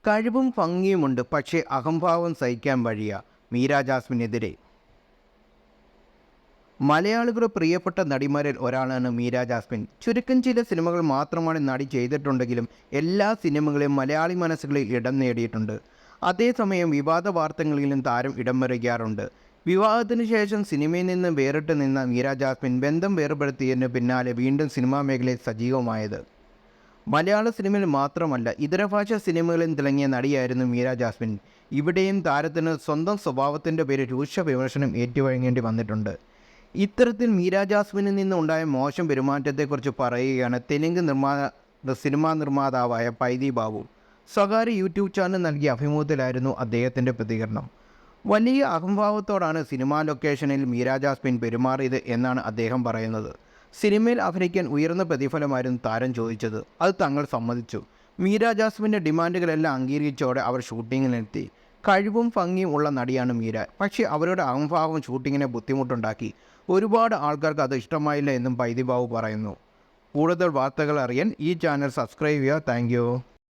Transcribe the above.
കഴിവും ഭംഗിയുമുണ്ട്, പക്ഷേ അഹംഭാവം സഹിക്കാൻ വഴിയ മീര ജാസ്മിനെതിരെ. മലയാളികളുടെ പ്രിയപ്പെട്ട നടിമാരിൽ ഒരാളാണ് മീര ജാസ്മിൻ. ചുരുക്കം ചില സിനിമകൾ മാത്രമാണ് നടി ചെയ്തിട്ടുണ്ടെങ്കിലും എല്ലാ സിനിമകളും മലയാളി മനസ്സുകളിൽ ഇടം നേടിയിട്ടുണ്ട്. അതേസമയം വിവാദ വാർത്തകളിലും താരം ഇടം വരിക്കാറുണ്ട്. വിവാഹത്തിന് ശേഷം സിനിമയിൽ നിന്ന് വേറിട്ട് നിന്ന മീര ജാസ്മിൻ ബന്ധം വേർപെടുത്തിയതിന് പിന്നാലെ വീണ്ടും സിനിമാ മേഖലയിൽ സജീവമായത്. മലയാള സിനിമയിൽ മാത്രമല്ല, ഇതര ഭാഷാ സിനിമകളിലും തിളങ്ങിയ നടിയായിരുന്നു മീര ജാസ്മിൻ. ഇവിടെയും താരത്തിന് സ്വന്തം സ്വഭാവത്തിൻ്റെ പേരിൽ രൂക്ഷ വിമർശനം ഏറ്റുവാങ്ങേണ്ടി വന്നിട്ടുണ്ട്. ഇത്തരത്തിൽ മീര ജാസ്മിനിൽ നിന്നുണ്ടായ മോശം പെരുമാറ്റത്തെക്കുറിച്ച് പറയുകയാണ് തെലുങ്ക് സിനിമാ നിർമ്മാതാവായ പൈതി ബാബു. സ്വകാര്യ യൂട്യൂബ് ചാനൽ നൽകിയ അഭിമുഖത്തിലായിരുന്നു അദ്ദേഹത്തിൻ്റെ പ്രതികരണം. വലിയ അഹംഭാവത്തോടാണ് സിനിമാ ലൊക്കേഷനിൽ മീര ജാസ്മിൻ പെരുമാറിയത് എന്നാണ് അദ്ദേഹം പറയുന്നത്. സിനിമയിൽ അഭിനയിക്കാൻ ഉയർന്ന പ്രതിഫലമായിരുന്നു താരം ചോദിച്ചത്. അത് തങ്ങൾ സമ്മതിച്ചു. മീര ജാസ്മിൻ്റെ ഡിമാൻഡുകളെല്ലാം അംഗീകരിച്ചോടെ അവർ ഷൂട്ടിങ്ങിലെത്തി. കഴിവും ഭംഗിയും ഉള്ള നടിയാണ് മീര. പക്ഷേ അവരുടെ അഹംഭാവം ഷൂട്ടിങ്ങിനെ ബുദ്ധിമുട്ടുണ്ടാക്കി. ഒരുപാട് ആൾക്കാർക്ക് അത് ഇഷ്ടമായില്ല എന്നും പൈതി ബാബു പറയുന്നു. കൂടുതൽ വാർത്തകൾ അറിയാൻ ഈ ചാനൽ സബ്സ്ക്രൈബ് ചെയ്യുക. Thank you.